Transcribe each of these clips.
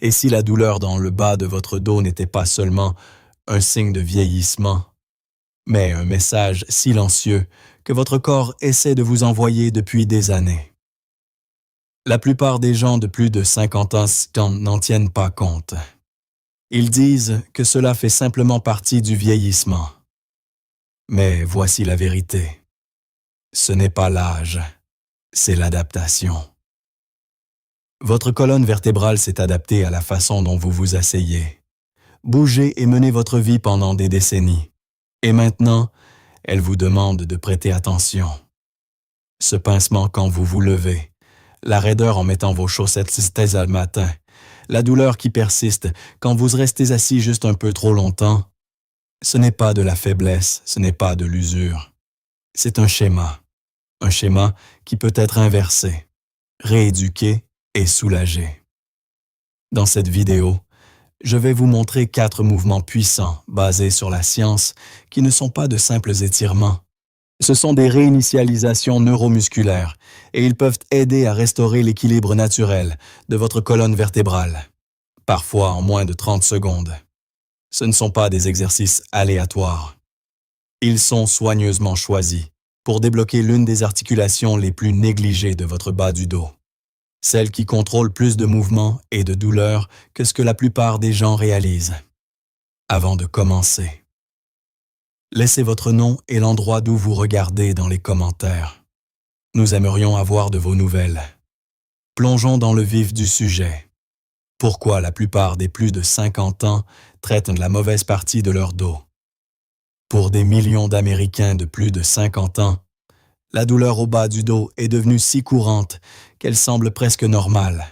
Et si la douleur dans le bas de votre dos n'était pas seulement un signe de vieillissement, mais un message silencieux que votre corps essaie de vous envoyer depuis des années. La plupart des gens de plus de 50 ans n'en tiennent pas compte. Ils disent que cela fait simplement partie du vieillissement. Mais voici la vérité. Ce n'est pas l'âge, c'est l'adaptation. Votre colonne vertébrale s'est adaptée à la façon dont vous vous asseyez. Bougez et menez votre vie pendant des décennies. Et maintenant, elle vous demande de prêter attention. Ce pincement quand vous vous levez, la raideur en mettant vos chaussettes le matin, la douleur qui persiste quand vous restez assis juste un peu trop longtemps, ce n'est pas de la faiblesse, ce n'est pas de l'usure. C'est un schéma qui peut être inversé, rééduqué et soulagé. Dans cette vidéo, je vais vous montrer 4 mouvements puissants basés sur la science qui ne sont pas de simples étirements. Ce sont des réinitialisations neuromusculaires et ils peuvent aider à restaurer l'équilibre naturel de votre colonne vertébrale, parfois en moins de 30 secondes. Ce ne sont pas des exercices aléatoires. Ils sont soigneusement choisis pour débloquer l'une des articulations les plus négligées de votre bas du dos, celle qui contrôle plus de mouvements et de douleurs que ce que la plupart des gens réalisent. Avant de commencer, laissez votre nom et l'endroit d'où vous regardez dans les commentaires. Nous aimerions avoir de vos nouvelles. Plongeons dans le vif du sujet. Pourquoi la plupart des plus de 50 ans traitent la mauvaise partie de leur dos? Pour des millions d'Américains de plus de 50 ans, la douleur au bas du dos est devenue si courante qu'elle semble presque normale.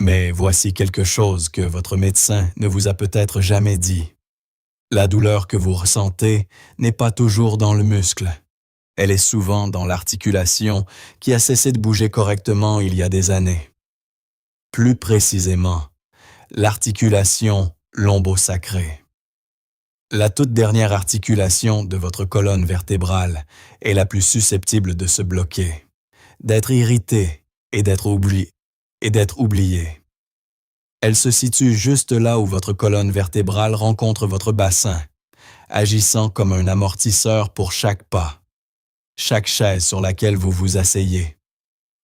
Mais voici quelque chose que votre médecin ne vous a peut-être jamais dit. La douleur que vous ressentez n'est pas toujours dans le muscle. Elle est souvent dans l'articulation qui a cessé de bouger correctement il y a des années. Plus précisément, l'articulation lombosacrée. La toute dernière articulation de votre colonne vertébrale est la plus susceptible de se bloquer, d'être irritée et d'être oubliée. Elle se situe juste là où votre colonne vertébrale rencontre votre bassin, agissant comme un amortisseur pour chaque pas, chaque chaise sur laquelle vous vous asseyez,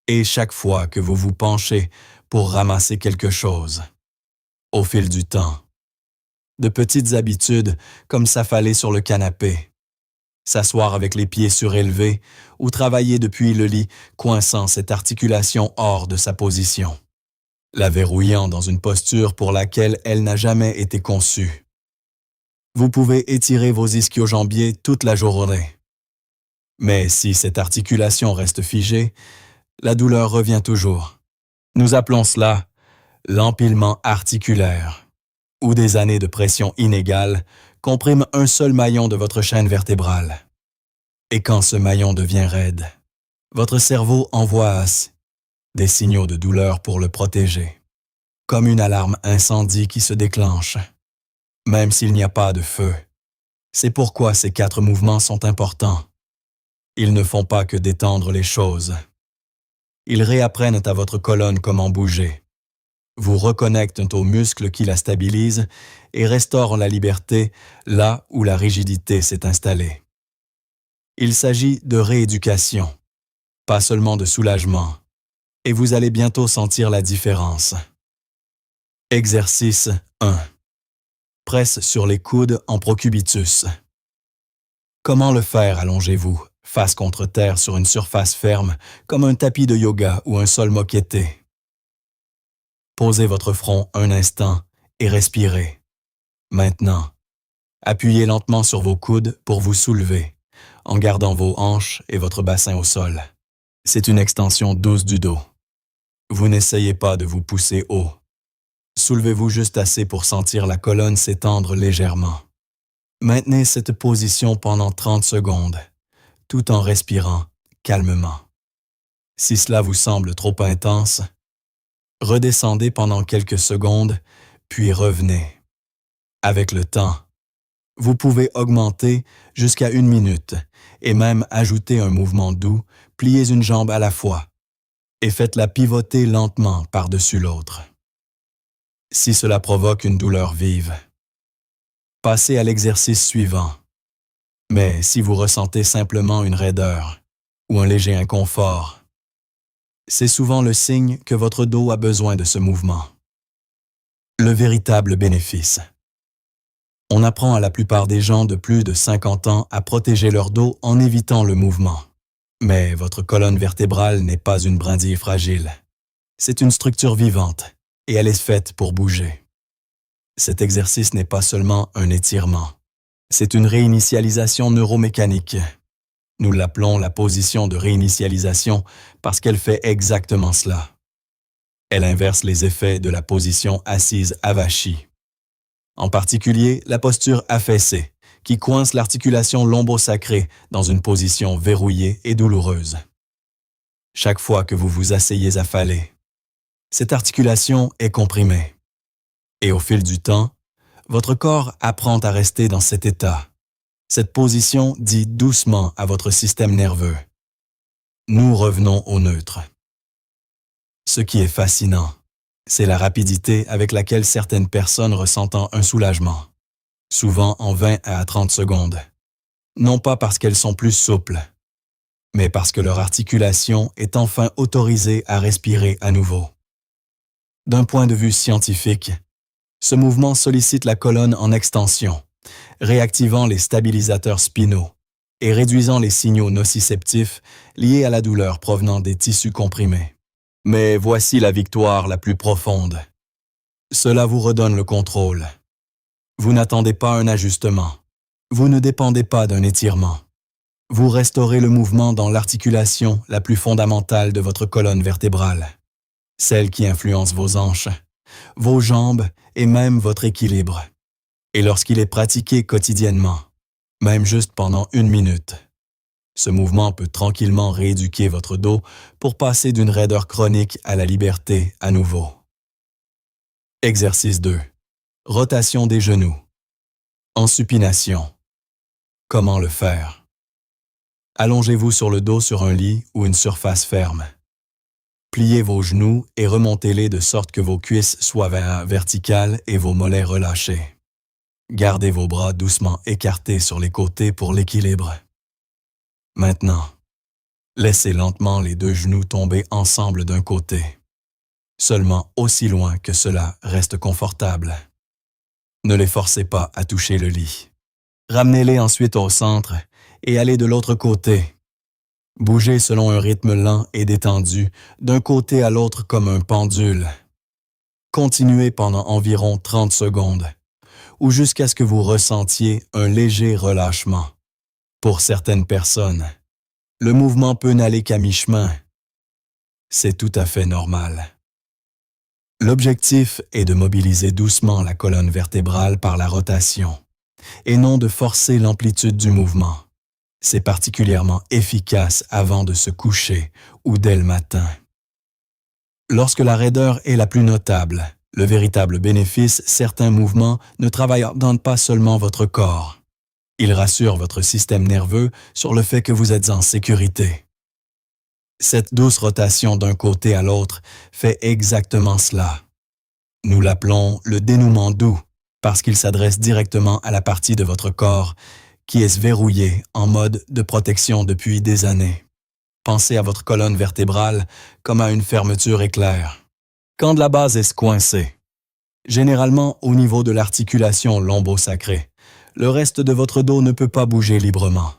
et chaque fois que vous vous penchez pour ramasser quelque chose. Au fil du temps, de petites habitudes comme s'affaler sur le canapé, s'asseoir avec les pieds surélevés ou travailler depuis le lit coinçant cette articulation hors de sa position, la verrouillant dans une posture pour laquelle elle n'a jamais été conçue. Vous pouvez étirer vos ischio-jambiers toute la journée. Mais si cette articulation reste figée, la douleur revient toujours. Nous appelons cela l'empilement articulaire, où des années de pression inégale compriment un seul maillon de votre chaîne vertébrale. Et quand ce maillon devient raide, votre cerveau envoie des signaux de douleur pour le protéger, comme une alarme incendie qui se déclenche, même s'il n'y a pas de feu. C'est pourquoi ces 4 mouvements sont importants. Ils ne font pas que détendre les choses. Ils réapprennent à votre colonne comment bouger, vous reconnectent aux muscles qui la stabilisent et restaurent la liberté là où la rigidité s'est installée. Il s'agit de rééducation, pas seulement de soulagement, et vous allez bientôt sentir la différence. Exercice 1. Presse sur les coudes en procubitus. Comment le faire? Allongez-vous, face contre terre sur une surface ferme, comme un tapis de yoga ou un sol moquetté. Posez votre front un instant et respirez. Maintenant, appuyez lentement sur vos coudes pour vous soulever, en gardant vos hanches et votre bassin au sol. C'est une extension douce du dos. Vous n'essayez pas de vous pousser haut. Soulevez-vous juste assez pour sentir la colonne s'étendre légèrement. Maintenez cette position pendant 30 secondes, tout en respirant calmement. Si cela vous semble trop intense, redescendez pendant quelques secondes, puis revenez. Avec le temps, vous pouvez augmenter jusqu'à 1 minute et même ajouter un mouvement doux, pliez une jambe à la fois et faites-la pivoter lentement par-dessus l'autre. si cela provoque une douleur vive. Passez à l'exercice suivant. Mais si vous ressentez simplement une raideur ou un léger inconfort, c'est souvent le signe que votre dos a besoin de ce mouvement. Le véritable bénéfice. On apprend à la plupart des gens de plus de 50 ans à protéger leur dos en évitant le mouvement. Mais votre colonne vertébrale n'est pas une brindille fragile. C'est une structure vivante et elle est faite pour bouger. Cet exercice n'est pas seulement un étirement. C'est une réinitialisation neuromécanique. Nous l'appelons la position de réinitialisation parce qu'elle fait exactement cela. Elle inverse les effets de la position assise avachie. En particulier, la posture affaissée, qui coince l'articulation lombo-sacrée dans une position verrouillée et douloureuse. Chaque fois que vous vous asseyez affalé, cette articulation est comprimée. Et au fil du temps, votre corps apprend à rester dans cet état. Cette position dit doucement à votre système nerveux. Nous revenons au neutre. Ce qui est fascinant, c'est la rapidité avec laquelle certaines personnes ressentent un soulagement, souvent en 20 à 30 secondes. Non pas parce qu'elles sont plus souples, mais parce que leur articulation est enfin autorisée à respirer à nouveau. D'un point de vue scientifique, ce mouvement sollicite la colonne en extension, réactivant les stabilisateurs spinaux et réduisant les signaux nociceptifs liés à la douleur provenant des tissus comprimés. Mais voici la victoire la plus profonde. Cela vous redonne le contrôle. Vous n'attendez pas un ajustement. Vous ne dépendez pas d'un étirement. Vous restaurez le mouvement dans l'articulation la plus fondamentale de votre colonne vertébrale, celle qui influence vos hanches, vos jambes et même votre équilibre. Et lorsqu'il est pratiqué quotidiennement, même juste pendant 1 minute, ce mouvement peut tranquillement rééduquer votre dos pour passer d'une raideur chronique à la liberté à nouveau. Exercice 2. Rotation des genoux. En supination. Comment le faire? Allongez-vous sur le dos sur un lit ou une surface ferme. Pliez vos genoux et remontez-les de sorte que vos cuisses soient verticales et vos mollets relâchés. Gardez vos bras doucement écartés sur les côtés pour l'équilibre. Maintenant, laissez lentement les 2 genoux tomber ensemble d'un côté, seulement aussi loin que cela reste confortable. Ne les forcez pas à toucher le lit. Ramenez-les ensuite au centre et allez de l'autre côté. Bougez selon un rythme lent et détendu, d'un côté à l'autre comme un pendule. Continuez pendant environ 30 secondes, ou jusqu'à ce que vous ressentiez un léger relâchement. Pour certaines personnes, le mouvement peut n'aller qu'à mi-chemin. C'est tout à fait normal. L'objectif est de mobiliser doucement la colonne vertébrale par la rotation, et non de forcer l'amplitude du mouvement. C'est particulièrement efficace avant de se coucher ou dès le matin. Lorsque la raideur est la plus notable, le véritable bénéfice, certains mouvements ne travaillent pas seulement votre corps. Ils rassurent votre système nerveux sur le fait que vous êtes en sécurité. Cette douce rotation d'un côté à l'autre fait exactement cela. Nous l'appelons le dénouement doux parce qu'il s'adresse directement à la partie de votre corps qui est verrouillée en mode de protection depuis des années. Pensez à votre colonne vertébrale comme à une fermeture éclair. Quand la base est coincée, généralement au niveau de l'articulation lombo-sacrée, le reste de votre dos ne peut pas bouger librement.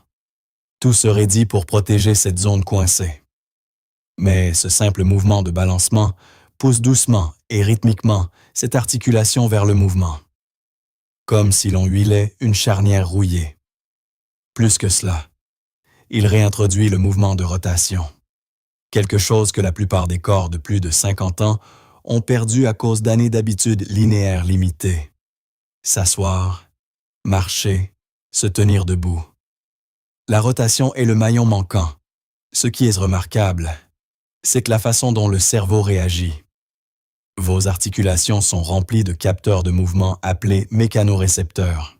Tout serait dit pour protéger cette zone coincée. Mais ce simple mouvement de balancement pousse doucement et rythmiquement cette articulation vers le mouvement, comme si l'on huilait une charnière rouillée. Plus que cela, il réintroduit le mouvement de rotation, quelque chose que la plupart des corps de plus de 50 ans ont perdu à cause d'années d'habitudes linéaires limitées. S'asseoir, marcher, se tenir debout. La rotation est le maillon manquant. Ce qui est remarquable, c'est que la façon dont le cerveau réagit. Vos articulations sont remplies de capteurs de mouvement appelés mécanorécepteurs.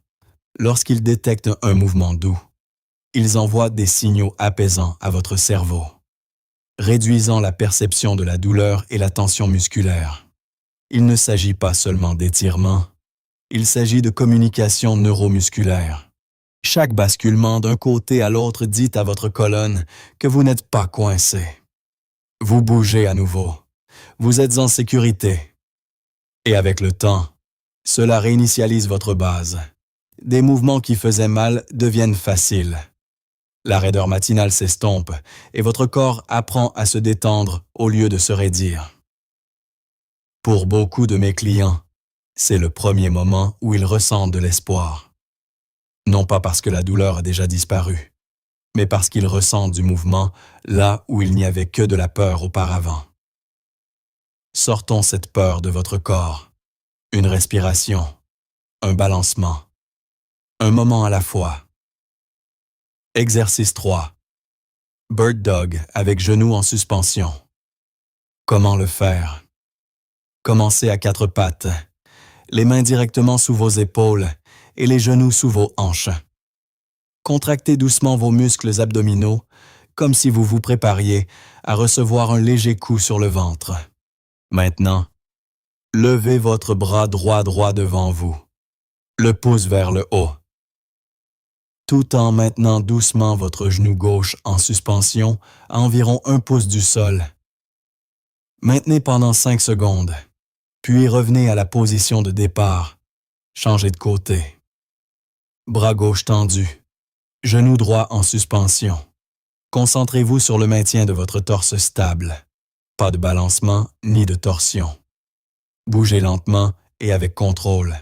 Lorsqu'ils détectent un mouvement doux, ils envoient des signaux apaisants à votre cerveau, réduisant la perception de la douleur et la tension musculaire. Il ne s'agit pas seulement d'étirement, il s'agit de communication neuromusculaire. Chaque basculement d'un côté à l'autre dit à votre colonne que vous n'êtes pas coincé. Vous bougez à nouveau. Vous êtes en sécurité. Et avec le temps, cela réinitialise votre base. Des mouvements qui faisaient mal deviennent faciles. La raideur matinale s'estompe et votre corps apprend à se détendre au lieu de se raidir. Pour beaucoup de mes clients, c'est le premier moment où ils ressentent de l'espoir. Non pas parce que la douleur a déjà disparu, mais parce qu'ils ressentent du mouvement là où il n'y avait que de la peur auparavant. Sortons cette peur de votre corps. Une respiration, un balancement, un moment à la fois. Exercice 3. Bird Dog avec genoux en suspension. Comment le faire? Commencez à 4 pattes, les mains directement sous vos épaules et les genoux sous vos hanches. Contractez doucement vos muscles abdominaux, comme si vous vous prépariez à recevoir un léger coup sur le ventre. Maintenant, levez votre bras droit devant vous, le pouce vers le haut. Tout en maintenant doucement votre genou gauche en suspension à environ 1 pouce du sol. Maintenez pendant 5 secondes, puis revenez à la position de départ. Changez de côté. Bras gauche tendu, genou droit en suspension. Concentrez-vous sur le maintien de votre torse stable. Pas de balancement ni de torsion. Bougez lentement et avec contrôle.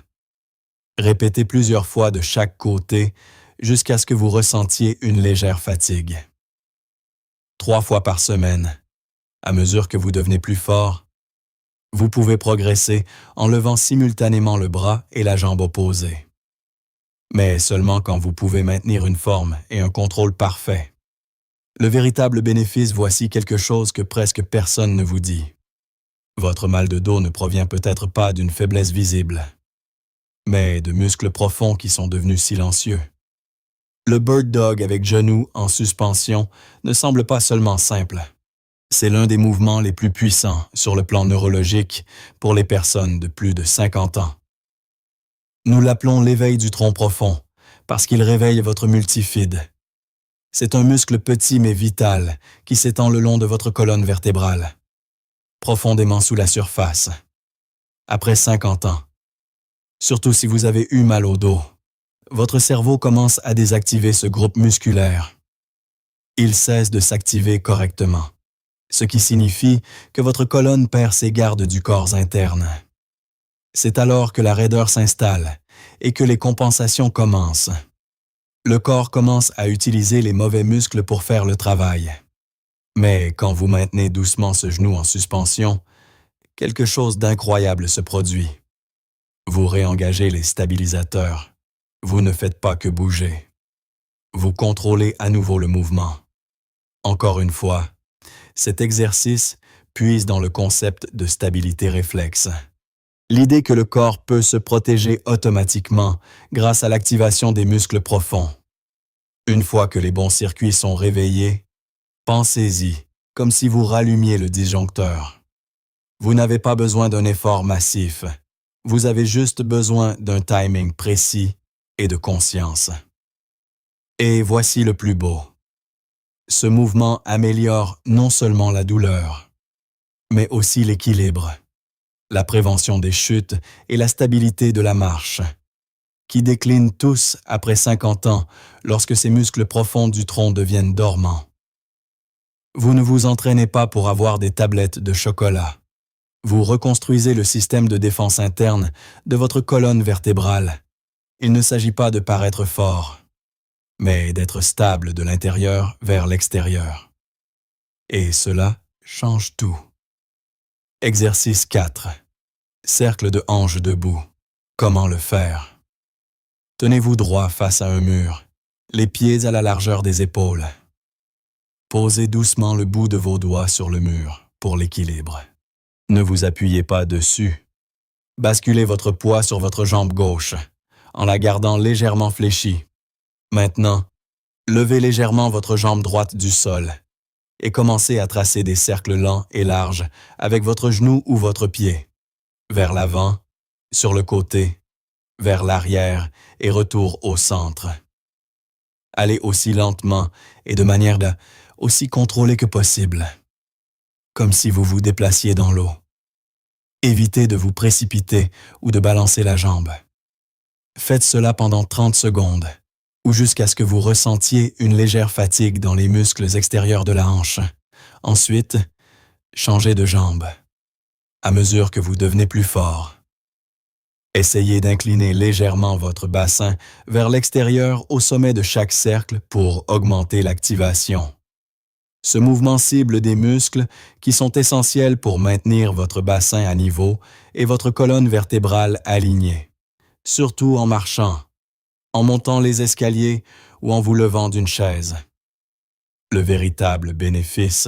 Répétez plusieurs fois de chaque côté jusqu'à ce que vous ressentiez une légère fatigue. 3 fois par semaine. À mesure que vous devenez plus fort, vous pouvez progresser en levant simultanément le bras et la jambe opposée. Mais seulement quand vous pouvez maintenir une forme et un contrôle parfait. Le véritable bénéfice, voici quelque chose que presque personne ne vous dit. Votre mal de dos ne provient peut-être pas d'une faiblesse visible, mais de muscles profonds qui sont devenus silencieux. Le Bird Dog avec genoux en suspension ne semble pas seulement simple. C'est l'un des mouvements les plus puissants sur le plan neurologique pour les personnes de plus de 50 ans. Nous l'appelons l'éveil du tronc profond parce qu'il réveille votre multifide. C'est un muscle petit mais vital qui s'étend le long de votre colonne vertébrale, profondément sous la surface. Après 50 ans, surtout si vous avez eu mal au dos, votre cerveau commence à désactiver ce groupe musculaire. Il cesse de s'activer correctement, ce qui signifie que votre colonne perd ses gardes du corps interne. C'est alors que la raideur s'installe et que les compensations commencent. Le corps commence à utiliser les mauvais muscles pour faire le travail. Mais quand vous maintenez doucement ce genou en suspension, quelque chose d'incroyable se produit. Vous réengagez les stabilisateurs. Vous ne faites pas que bouger. Vous contrôlez à nouveau le mouvement. Encore une fois, cet exercice puise dans le concept de stabilité réflexe. L'idée que le corps peut se protéger automatiquement grâce à l'activation des muscles profonds. Une fois que les bons circuits sont réveillés, pensez-y comme si vous rallumiez le disjoncteur. Vous n'avez pas besoin d'un effort massif. Vous avez juste besoin d'un timing précis et de conscience. Et voici le plus beau. Ce mouvement améliore non seulement la douleur, mais aussi l'équilibre, la prévention des chutes et la stabilité de la marche, qui déclinent tous après 50 ans lorsque ces muscles profonds du tronc deviennent dormants. Vous ne vous entraînez pas pour avoir des tablettes de chocolat. Vous reconstruisez le système de défense interne de votre colonne vertébrale. Il ne s'agit pas de paraître fort, mais d'être stable de l'intérieur vers l'extérieur. Et cela change tout. Exercice 4. Cercle de hanches debout. Comment le faire? Tenez-vous droit face à un mur, les pieds à la largeur des épaules. Posez doucement le bout de vos doigts sur le mur pour l'équilibre. Ne vous appuyez pas dessus. Basculez votre poids sur votre jambe gauche, en la gardant légèrement fléchie. Maintenant, levez légèrement votre jambe droite du sol et commencez à tracer des cercles lents et larges avec votre genou ou votre pied. vers l'avant, sur le côté, vers l'arrière et retour au centre. Allez aussi lentement et de manière aussi contrôlée que possible, comme si vous vous déplaciez dans l'eau. Évitez de vous précipiter ou de balancer la jambe. Faites cela pendant 30 secondes ou jusqu'à ce que vous ressentiez une légère fatigue dans les muscles extérieurs de la hanche. Ensuite, changez de jambe à mesure que vous devenez plus fort. Essayez d'incliner légèrement votre bassin vers l'extérieur au sommet de chaque cercle pour augmenter l'activation. Ce mouvement cible des muscles qui sont essentiels pour maintenir votre bassin à niveau et votre colonne vertébrale alignée, surtout en marchant, en montant les escaliers ou en vous levant d'une chaise. Le véritable bénéfice.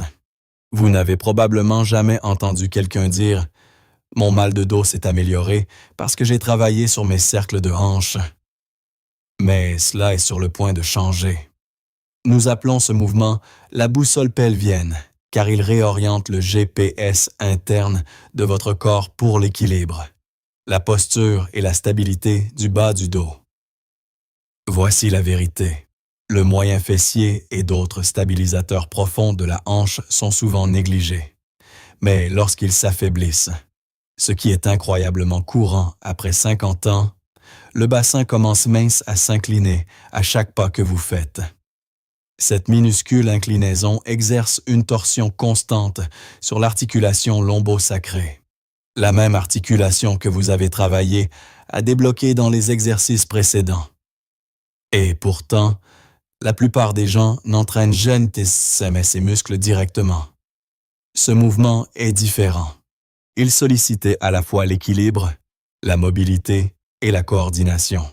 Vous n'avez probablement jamais entendu quelqu'un dire « Mon mal de dos s'est amélioré parce que j'ai travaillé sur mes cercles de hanches. » Mais cela est sur le point de changer. Nous appelons ce mouvement la boussole pelvienne, car il réoriente le GPS interne de votre corps pour l'équilibre, la posture et la stabilité du bas du dos. Voici la vérité. Le moyen fessier et d'autres stabilisateurs profonds de la hanche sont souvent négligés. Mais lorsqu'ils s'affaiblissent, ce qui est incroyablement courant après 50 ans, le bassin commence mince à s'incliner à chaque pas que vous faites. Cette minuscule inclinaison exerce une torsion constante sur l'articulation lombo-sacrée, la même articulation que vous avez travaillé à débloquer dans les exercices précédents. Et pourtant, la plupart des gens n'entraînent jamais ces muscles directement. Ce mouvement est différent. Il sollicitait à la fois l'équilibre, la mobilité et la coordination,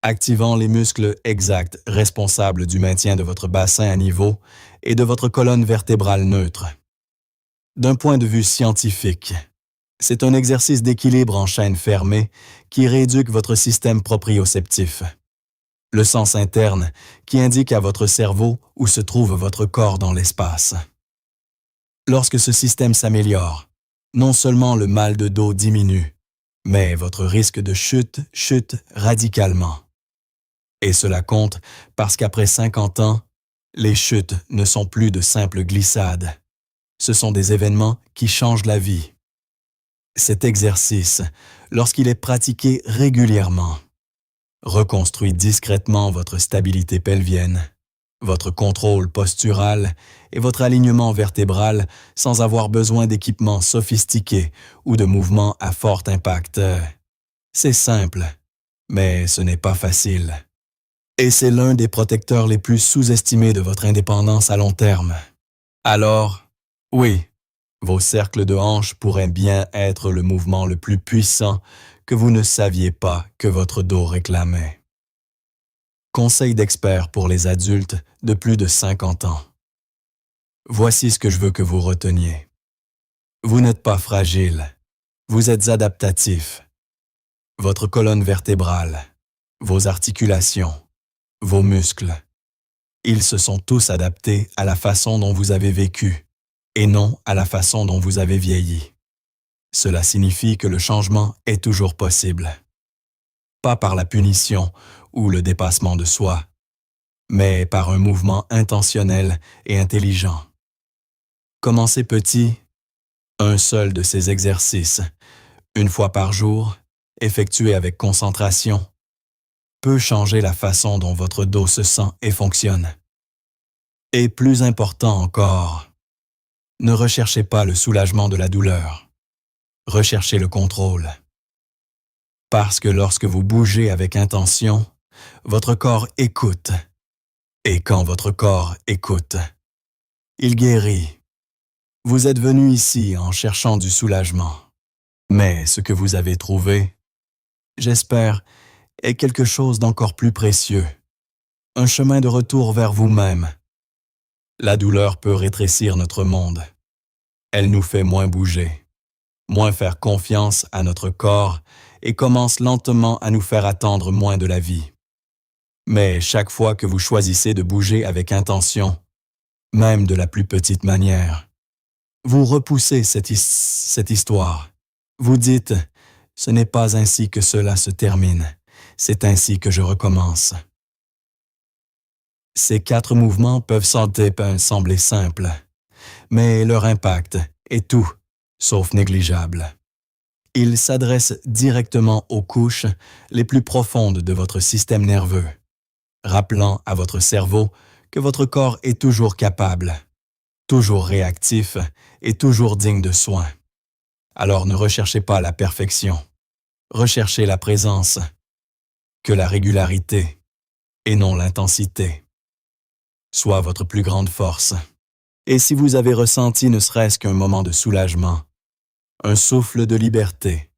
activant les muscles exacts responsables du maintien de votre bassin à niveau et de votre colonne vertébrale neutre. D'un point de vue scientifique, c'est un exercice d'équilibre en chaîne fermée qui rééduque votre système proprioceptif, le sens interne qui indique à votre cerveau où se trouve votre corps dans l'espace. Lorsque ce système s'améliore, non seulement le mal de dos diminue, mais votre risque de chute radicalement. Et cela compte parce qu'après 50 ans, les chutes ne sont plus de simples glissades. Ce sont des événements qui changent la vie. Cet exercice, lorsqu'il est pratiqué régulièrement, reconstruit discrètement votre stabilité pelvienne, votre contrôle postural et votre alignement vertébral sans avoir besoin d'équipements sophistiqués ou de mouvements à fort impact. C'est simple, mais ce n'est pas facile. Et c'est l'un des protecteurs les plus sous-estimés de votre indépendance à long terme. Alors, oui, vos cercles de hanches pourraient bien être le mouvement le plus puissant que vous ne saviez pas que votre dos réclamait. Conseil d'expert pour les adultes de plus de 50 ans. Voici ce que je veux que vous reteniez. Vous n'êtes pas fragile, vous êtes adaptatif. Votre colonne vertébrale, vos articulations, vos muscles, ils se sont tous adaptés à la façon dont vous avez vécu et non à la façon dont vous avez vieilli. Cela signifie que le changement est toujours possible. Pas par la punition ou le dépassement de soi, mais par un mouvement intentionnel et intelligent. Commencez petit, un seul de ces exercices, une fois par jour, effectué avec concentration, peut changer la façon dont votre dos se sent et fonctionne. Et plus important encore, ne recherchez pas le soulagement de la douleur, recherchez le contrôle. Parce que lorsque vous bougez avec intention, votre corps écoute. Et quand votre corps écoute, il guérit. Vous êtes venu ici en cherchant du soulagement. Mais ce que vous avez trouvé, j'espère, est quelque chose d'encore plus précieux. Un chemin de retour vers vous-même. La douleur peut rétrécir notre monde. Elle nous fait moins bouger, moins faire confiance à notre corps et commence lentement à nous faire attendre moins de la vie. Mais chaque fois que vous choisissez de bouger avec intention, même de la plus petite manière, vous repoussez cette histoire. Vous dites ce n'est pas ainsi que cela se termine, c'est ainsi que je recommence. Ces 4 mouvements peuvent sembler simples, mais leur impact est tout, sauf négligeable. Ils s'adressent directement aux couches les plus profondes de votre système nerveux, rappelant à votre cerveau que votre corps est toujours capable, toujours réactif et toujours digne de soins. Alors ne recherchez pas la perfection, recherchez la présence, que la régularité, et non l'intensité, soit votre plus grande force. Et si vous avez ressenti ne serait-ce qu'un moment de soulagement, un souffle de liberté,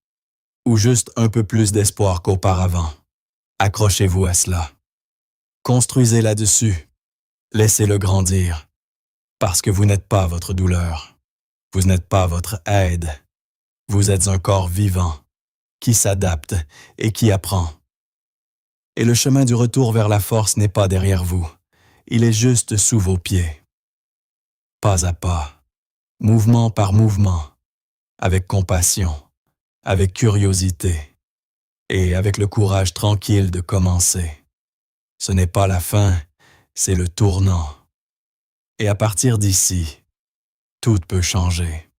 ou juste un peu plus d'espoir qu'auparavant, accrochez-vous à cela. Construisez là-dessus, laissez-le grandir, parce que vous n'êtes pas votre douleur, vous n'êtes pas votre aide, vous êtes un corps vivant, qui s'adapte et qui apprend. Et le chemin du retour vers la force n'est pas derrière vous, il est juste sous vos pieds. Pas à pas, mouvement par mouvement, avec compassion, avec curiosité et avec le courage tranquille de commencer. Ce n'est pas la fin, c'est le tournant. Et à partir d'ici, tout peut changer.